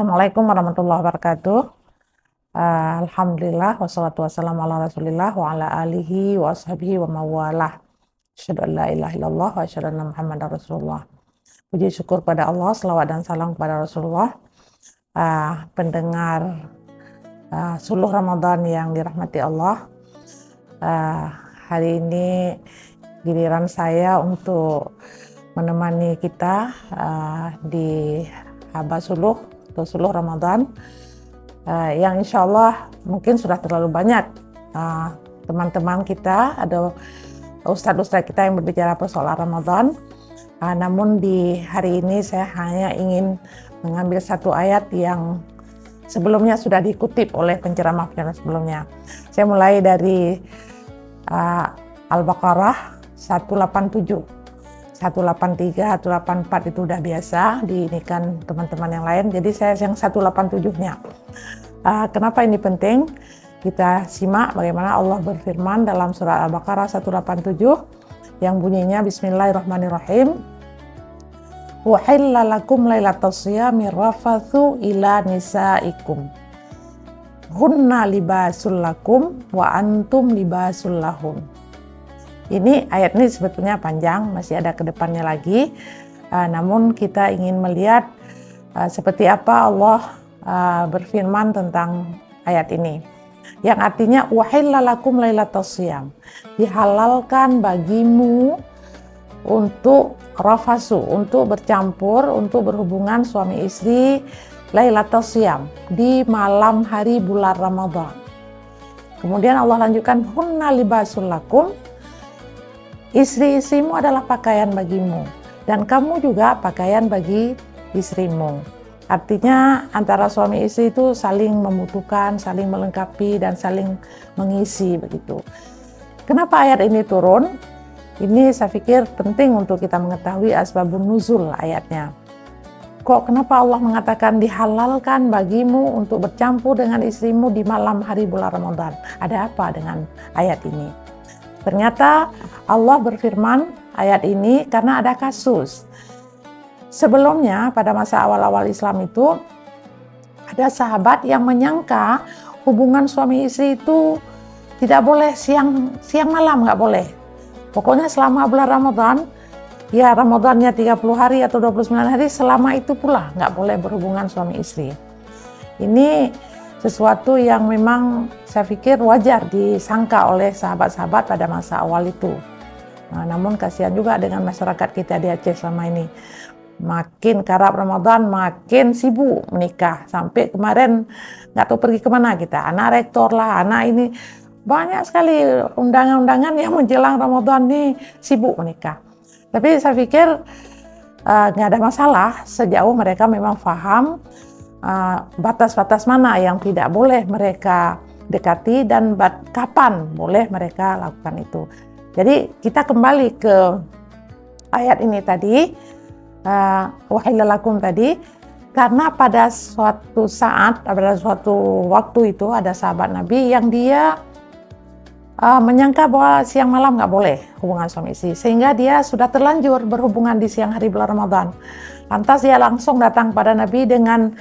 Assalamualaikum warahmatullahi wabarakatuh. Alhamdulillah wassalatu wassalamu ala Rasulillah wa ala alihi wa ashabihi wa mawalah. Asyhadu an la ilaha illallah wa asyhadu anna Muhammadar Rasulullah. Puji syukur pada Allah, selawat dan salam kepada Rasulullah. Pendengar suluh Ramadan yang dirahmati Allah. Hari ini giliran saya untuk menemani kita di Haba Suluh atau Suluh Ramadan, yang insya Allah mungkin sudah terlalu banyak teman-teman kita, ada ustadz-ustadz kita yang berbicara persoalan Ramadan. Namun di hari ini saya hanya ingin mengambil satu ayat yang sebelumnya sudah dikutip oleh penceramah-penceramah sebelumnya. Saya mulai dari Al-Baqarah 187. 183, 184 itu udah biasa diinikan teman-teman yang lain. Jadi saya yang 187-nya. Kenapa ini penting? Kita simak bagaimana Allah berfirman dalam surah Al-Baqarah 187 yang bunyinya Bismillahirrahmanirrahim. Uhilla lakum lailatas shiyami rafathu ila nisaikum. Hunna libasul lakum wa antum libasul lahum. Ini ayat ini sebetulnya panjang, masih ada ke depannya lagi. Namun kita ingin melihat seperti apa Allah berfirman tentang ayat ini. Yang artinya wahilla lakum lailatas shiyam. Dihalalkan bagimu untuk rafasu, untuk bercampur, untuk berhubungan suami istri lailatas shiyam di malam hari bulan Ramadan. Kemudian Allah lanjutkan hunna libasul lakum. Istri-istrimu adalah pakaian bagimu, dan kamu juga pakaian bagi istrimu. Artinya antara suami istri itu saling membutuhkan, saling melengkapi, dan saling mengisi begitu. Kenapa ayat ini turun? Ini saya pikir penting untuk kita mengetahui asbabun nuzul ayatnya. Kenapa Allah mengatakan dihalalkan bagimu untuk bercampur dengan istrimu di malam hari bulan Ramadan? Ada apa dengan ayat ini? Ternyata Allah berfirman ayat ini karena ada kasus. Sebelumnya pada masa awal-awal Islam itu ada sahabat yang menyangka hubungan suami istri itu tidak boleh siang malam, nggak boleh. Pokoknya selama bulan Ramadan, ya Ramadannya 30 hari atau 29 hari, selama itu pula nggak boleh berhubungan suami istri. Ini sesuatu yang memang saya pikir wajar disangka oleh sahabat-sahabat pada masa awal itu. Namun kasihan juga dengan masyarakat kita di Aceh selama ini. Makin karab Ramadan, makin sibuk menikah. Sampai kemarin nggak tahu pergi kemana kita. Anak rektor lah, anak ini. Banyak sekali undangan-undangan yang menjelang Ramadan nih sibuk menikah. Tapi saya pikir nggak ada masalah sejauh mereka memang paham batas-batas mana yang tidak boleh mereka dekati dan kapan boleh mereka lakukan itu. Jadi kita kembali ke ayat ini tadi, wahilla lakum tadi, karena pada suatu saat, pada suatu waktu itu ada sahabat Nabi yang dia menyangka bahwa siang malam nggak boleh hubungan suami istri, sehingga dia sudah terlanjur berhubungan di siang hari bulan Ramadan. Lantas dia langsung datang pada Nabi dengan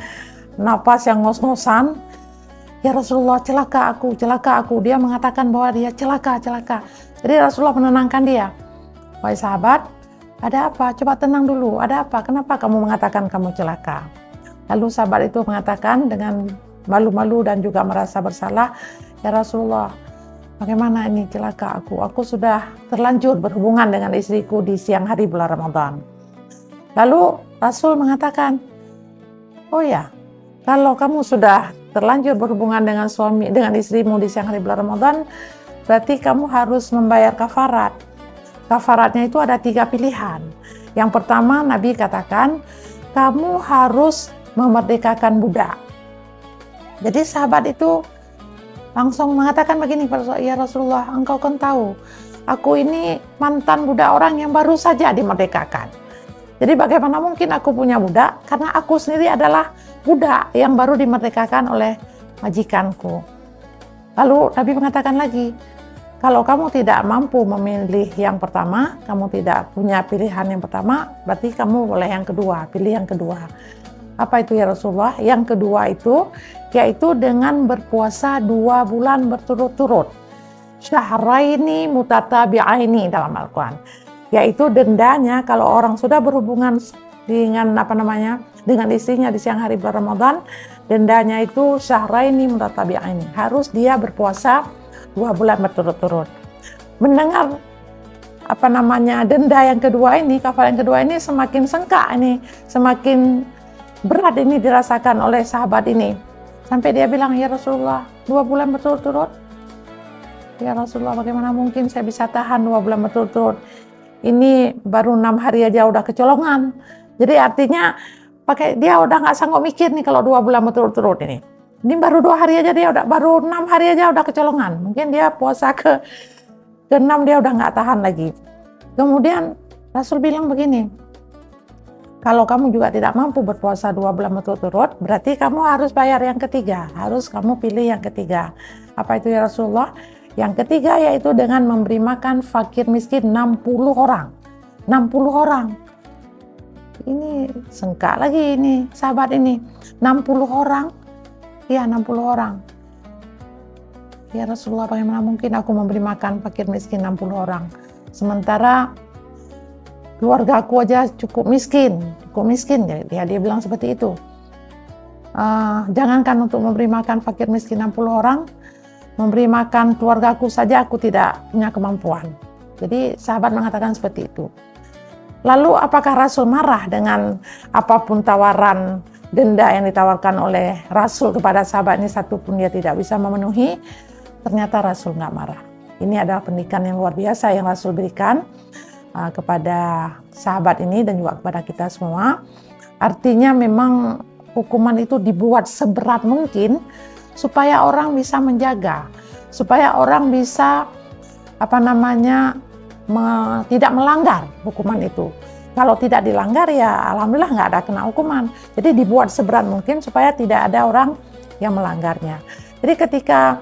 napas yang ngos-ngosan. Ya Rasulullah, celaka aku. Dia mengatakan bahwa dia celaka. Jadi Rasulullah menenangkan dia. Wahai sahabat, ada apa? Coba tenang dulu. Ada apa? Kenapa kamu mengatakan kamu celaka? Lalu sahabat itu mengatakan dengan malu-malu dan juga merasa bersalah, ya Rasulullah, bagaimana ini celaka aku? Aku sudah terlanjur berhubungan dengan istriku di siang hari bulan Ramadan. Lalu Rasul mengatakan, oh ya, kalau kamu sudah terlanjur berhubungan dengan istrimu di siang hari bulan Ramadan, berarti kamu harus membayar kafarat. Kafaratnya itu ada 3 pilihan. Yang pertama, Nabi katakan, kamu harus memerdekakan budak. Jadi sahabat itu langsung mengatakan begini, ya Rasulullah, engkau kan tahu, aku ini mantan budak orang yang baru saja dimerdekakan. Jadi bagaimana mungkin aku punya budak? Karena aku sendiri adalah budak yang baru dimerdekakan oleh majikanku. Lalu Nabi mengatakan lagi, kalau kamu tidak mampu memilih yang pertama, kamu tidak punya pilihan yang pertama, berarti kamu boleh yang kedua, pilih yang kedua. Apa itu ya Rasulullah? Yang kedua itu, yaitu dengan berpuasa 2 bulan berturut-turut. Syahraini mutatabi'aini dalam Al-Quran. Yaitu dendanya kalau orang sudah berhubungan dengan dengan istrinya di siang hari bulan Ramadan, dendanya itu syahraini mutatabi'aini. Harus dia berpuasa 2 bulan berturut-turut. Mendengar denda yang kedua ini, kafar yang kedua ini semakin sengkak ini, semakin berat ini dirasakan oleh sahabat ini. Sampai dia bilang, ya Rasulullah, 2 bulan berturut-turut? Ya Rasulullah, bagaimana mungkin saya bisa tahan 2 bulan berturut-turut? Ini baru 6 hari aja udah kecolongan. Jadi artinya dia udah nggak sanggup mikir nih kalau 2 bulan berturut-turut ini. Ini baru 2 hari aja baru 6 hari aja udah kecolongan. Mungkin dia puasa ke-6 dia udah nggak tahan lagi. Kemudian Rasul bilang begini, kalau kamu juga tidak mampu berpuasa 2 bulan berturut-turut, berarti kamu harus bayar yang ketiga. Harus kamu pilih yang ketiga. Apa itu ya Rasulullah? Yang ketiga yaitu dengan memberi makan fakir miskin 60 orang. 60 orang. Ini sengkak lagi ini sahabat ini. 60 orang. Ya 60 orang. Ya Rasulullah, bagaimana mungkin aku memberi makan fakir miskin 60 orang? Sementara keluarga aku aja cukup miskin dia bilang seperti itu. Jangankan untuk memberi makan fakir miskin 60 orang, memberi makan keluarga aku saja aku tidak punya kemampuan. Jadi sahabat mengatakan seperti itu. Lalu apakah Rasul marah dengan apapun tawaran denda yang ditawarkan oleh Rasul kepada sahabat ini, satupun dia tidak bisa memenuhi? Ternyata Rasul nggak marah. Ini adalah pendidikan yang luar biasa yang Rasul berikan kepada sahabat ini dan juga kepada kita semua. Artinya memang hukuman itu dibuat seberat mungkin supaya orang bisa menjaga, supaya orang bisa tidak melanggar hukuman itu. Kalau tidak dilanggar ya alhamdulillah nggak ada kena hukuman. Jadi dibuat seberat mungkin supaya tidak ada orang yang melanggarnya. Jadi ketika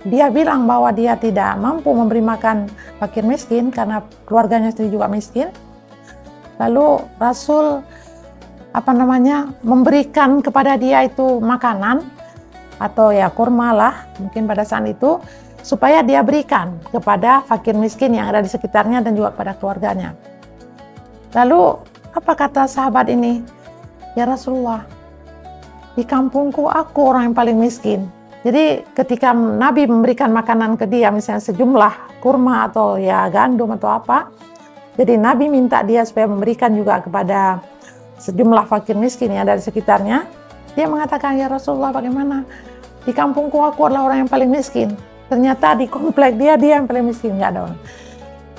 dia bilang bahwa dia tidak mampu memberi makan fakir miskin karena keluarganya sendiri juga miskin. Lalu Rasul memberikan kepada dia itu makanan atau ya kurma lah mungkin pada saat itu, supaya dia berikan kepada fakir miskin yang ada di sekitarnya dan juga kepada keluarganya. Lalu apa kata sahabat ini? Ya Rasulullah, di kampungku aku orang yang paling miskin. Jadi ketika Nabi memberikan makanan ke dia, misalnya sejumlah kurma atau ya gandum atau apa, jadi Nabi minta dia supaya memberikan juga kepada sejumlah fakir miskin yang ada di sekitarnya. Dia mengatakan, ya Rasulullah, bagaimana? Di kampungku aku adalah orang yang paling miskin. Ternyata di komplek dia yang paling miskin, nggak ada orang.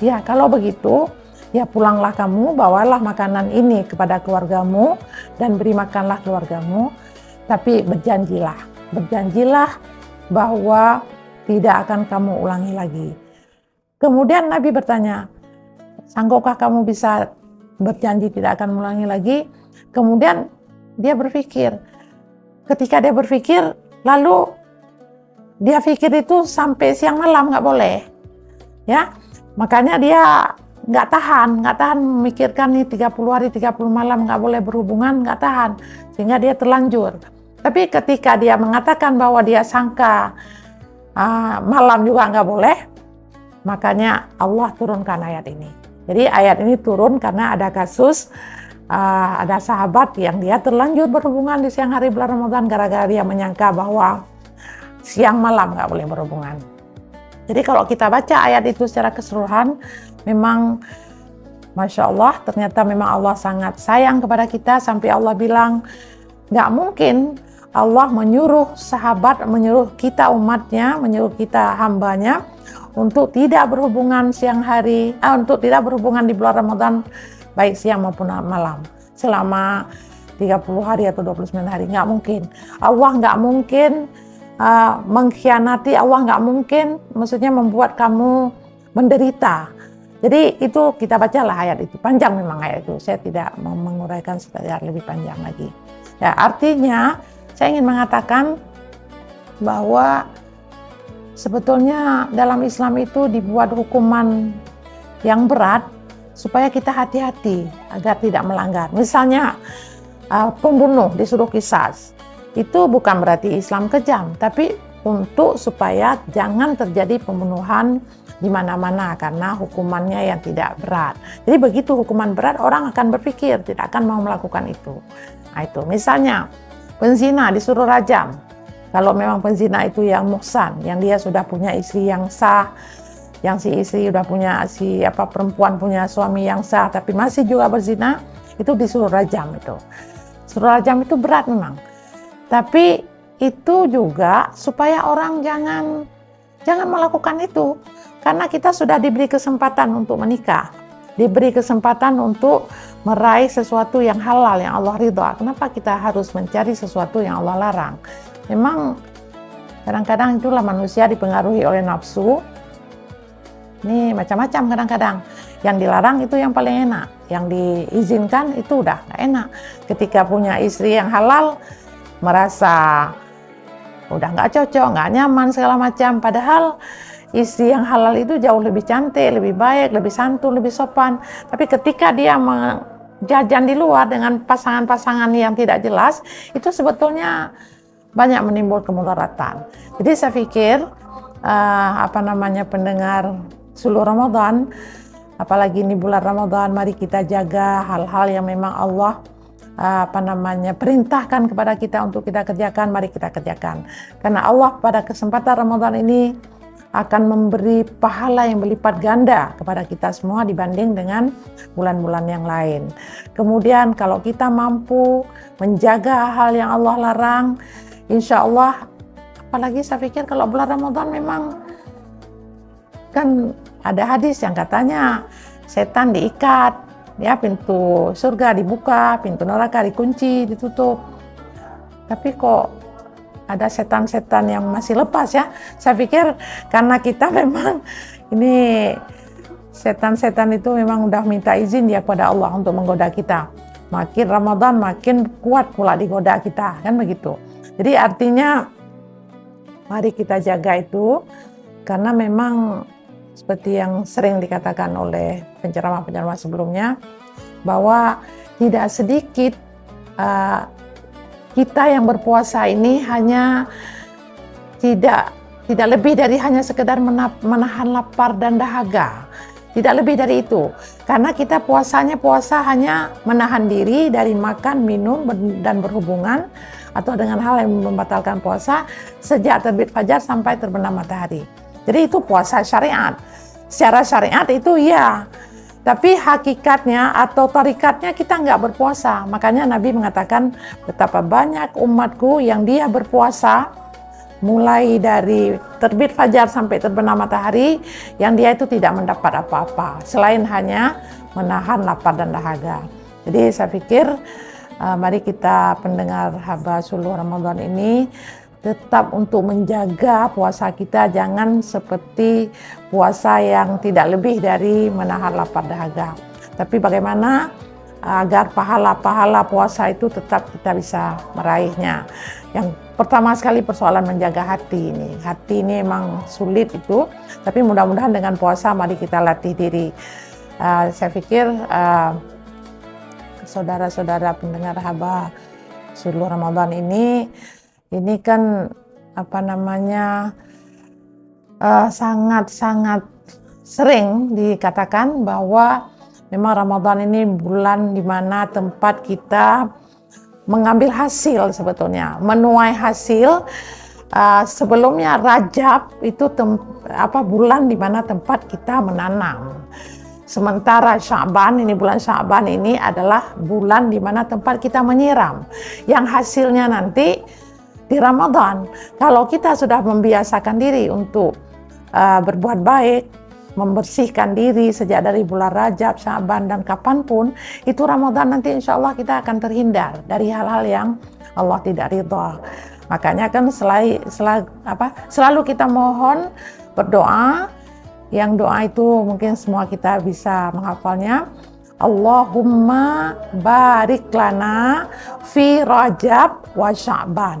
Ya kalau begitu, ya pulanglah kamu, bawalah makanan ini kepada keluargamu dan beri makanlah keluargamu. Tapi berjanjilah bahwa tidak akan kamu ulangi lagi. Kemudian Nabi bertanya, sanggupkah kamu bisa berjanji tidak akan mengulangi lagi? Kemudian dia berpikir, ketika dia berpikir, lalu dia pikir itu sampai siang malam nggak boleh, ya. Makanya dia nggak tahan memikirkan nih 30 hari 30 malam nggak boleh berhubungan, nggak tahan, sehingga dia terlanjur. Tapi ketika dia mengatakan bahwa dia sangka malam juga nggak boleh, makanya Allah turunkan ayat ini. Jadi ayat ini turun karena ada kasus, ada sahabat yang dia terlanjur berhubungan di siang hari bulan Ramadan gara-gara dia menyangka bahwa siang malam nggak boleh berhubungan. Jadi kalau kita baca ayat itu secara keseluruhan, memang Masya Allah, ternyata memang Allah sangat sayang kepada kita sampai Allah bilang, nggak mungkin Allah menyuruh sahabat, menyuruh kita umatnya, menyuruh kita hambanya untuk tidak berhubungan siang hari, untuk tidak berhubungan di bulan Ramadan baik siang maupun malam selama 30 hari atau 29 hari. Nggak mungkin. Allah nggak mungkin mengkhianati, Allah nggak mungkin maksudnya membuat kamu menderita. Jadi itu kita bacalah ayat itu. Panjang memang ayat itu. Saya tidak mau menguraikan secara lebih panjang lagi. Ya, artinya saya ingin mengatakan bahwa sebetulnya dalam Islam itu dibuat hukuman yang berat supaya kita hati-hati agar tidak melanggar. Misalnya pembunuh, disuruh qisas. Itu bukan berarti Islam kejam, tapi untuk supaya jangan terjadi pembunuhan di mana-mana karena hukumannya yang tidak berat. Jadi begitu hukuman berat, orang akan berpikir tidak akan mau melakukan itu. Nah, itu misalnya penzina disuruh rajam. Kalau memang penzina itu yang muhsan, yang dia sudah punya istri yang sah, yang si istri sudah punya perempuan punya suami yang sah tapi masih juga berzina, itu disuruh rajam itu. Suruh rajam itu berat memang. Tapi itu juga supaya orang jangan melakukan itu. Karena kita sudah diberi kesempatan untuk menikah, diberi kesempatan untuk meraih sesuatu yang halal, yang Allah ridha. Kenapa kita harus mencari sesuatu yang Allah larang? Memang kadang-kadang itulah manusia dipengaruhi oleh nafsu. Ini macam-macam kadang-kadang. Yang dilarang itu yang paling enak, yang diizinkan itu udah gak enak. Ketika punya istri yang halal, merasa udah gak cocok, gak nyaman segala macam. Padahal istri yang halal itu jauh lebih cantik, lebih baik, lebih santun, lebih sopan. Tapi ketika dia jajan di luar dengan pasangan-pasangan yang tidak jelas, itu sebetulnya banyak menimbulkan kemudaratan. Jadi saya pikir pendengar Suluh Ramadan, apalagi ini bulan Ramadan, mari kita jaga hal-hal yang memang Allah perintahkan kepada kita untuk kita kerjakan, mari kita kerjakan. Karena Allah pada kesempatan Ramadan ini akan memberi pahala yang berlipat ganda kepada kita semua dibanding dengan bulan-bulan yang lain. Kemudian kalau kita mampu menjaga hal yang Allah larang, insya Allah, apalagi saya pikir kalau bulan Ramadan memang kan ada hadis yang katanya setan diikat, ya pintu surga dibuka, pintu neraka dikunci, ditutup. Tapi kok ada setan-setan yang masih lepas ya. Saya pikir karena kita memang ini setan-setan itu memang udah minta izin ya kepada Allah untuk menggoda kita. Makin Ramadan makin kuat pula digoda kita, kan begitu. Jadi artinya mari kita jaga itu, karena memang seperti yang sering dikatakan oleh penceramah-penceramah sebelumnya, bahwa tidak sedikit kita yang berpuasa ini hanya tidak lebih dari hanya sekedar menahan lapar dan dahaga. Tidak lebih dari itu. Karena kita puasa hanya menahan diri dari makan, minum, dan berhubungan atau dengan hal yang membatalkan puasa sejak terbit fajar sampai terbenam matahari. Jadi itu puasa syariat. Secara syariat itu ya. Tapi hakikatnya atau tarikatnya kita nggak berpuasa. Makanya Nabi mengatakan betapa banyak umatku yang dia berpuasa mulai dari terbit fajar sampai terbenam matahari, yang dia itu tidak mendapat apa-apa selain hanya menahan lapar dan dahaga. Jadi saya pikir mari kita pendengar Haba Suluh Ramadan ini tetap untuk menjaga puasa kita, jangan seperti puasa yang tidak lebih dari menahan lapar dahaga. Tapi bagaimana agar pahala-pahala puasa itu tetap kita bisa meraihnya. Yang pertama sekali persoalan menjaga hati ini. Hati ini memang sulit itu, tapi mudah-mudahan dengan puasa mari kita latih diri. Saya pikir saudara-saudara pendengar Haba Suluh Ramadan ini kan sangat-sangat sering dikatakan bahwa memang Ramadan ini bulan di mana tempat kita mengambil hasil sebetulnya, menuai hasil. Sebelumnya Rajab itu bulan di mana tempat kita menanam. Sementara bulan Sya'ban ini adalah bulan di mana tempat kita menyiram. Yang hasilnya nanti di Ramadan. Kalau kita sudah membiasakan diri untuk berbuat baik, membersihkan diri sejak dari bulan Rajab, Sya'ban, dan kapanpun, itu Ramadan nanti insya Allah kita akan terhindar dari hal-hal yang Allah tidak ridha. Makanya kan selalu kita mohon, berdoa, yang doa itu mungkin semua kita bisa menghafalnya. Allahumma barik lana fi Rajab wa Sya'ban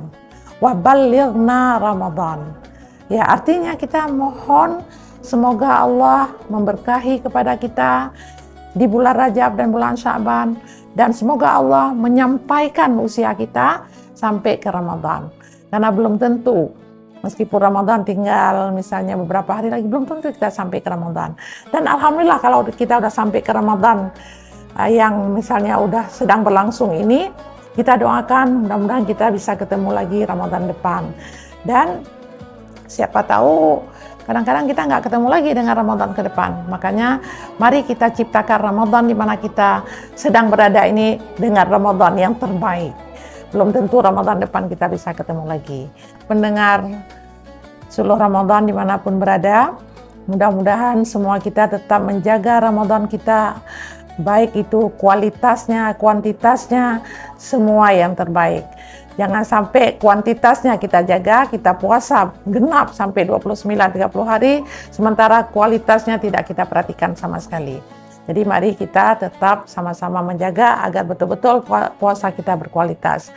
wa ballighna Ramadan. Ya, artinya kita mohon semoga Allah memberkahi kepada kita di bulan Rajab dan bulan Sya'ban, Dan semoga Allah menyampaikan usia kita sampai ke Ramadan. Karena belum tentu, meskipun Ramadan tinggal misalnya beberapa hari lagi, belum tentu kita sampai ke Ramadan. Dan alhamdulillah kalau kita udah sampai ke Ramadan yang misalnya udah sedang berlangsung ini, kita doakan mudah-mudahan kita bisa ketemu lagi Ramadan depan. Dan siapa tahu kadang-kadang kita nggak ketemu lagi dengan Ramadan ke depan. Makanya mari kita ciptakan Ramadan di mana kita sedang berada ini dengan Ramadan yang terbaik. Belum tentu Ramadan depan kita bisa ketemu lagi. Pendengar seluruh Ramadan dimanapun berada, mudah-mudahan semua kita tetap menjaga Ramadan kita, baik itu kualitasnya, kuantitasnya, semua yang terbaik. Jangan sampai kuantitasnya kita jaga, kita puasa genap sampai 29-30 hari, sementara kualitasnya tidak kita perhatikan sama sekali. Jadi mari kita tetap sama-sama menjaga agar betul-betul puasa kita berkualitas.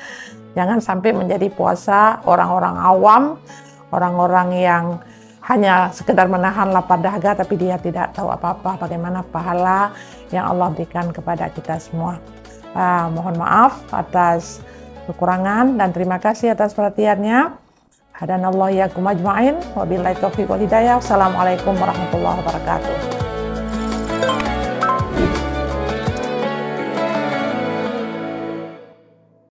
Jangan sampai menjadi puasa orang-orang awam, orang-orang yang hanya sekedar menahan lapar dahaga tapi dia tidak tahu apa-apa bagaimana pahala yang Allah berikan kepada kita semua. Mohon maaf atas kekurangan dan terima kasih atas perhatiannya. Hadanallahu iyyakum ajma'in. Wabillahi taufiq wal hidayah. Wassalamualaikum warahmatullahi wabarakatuh.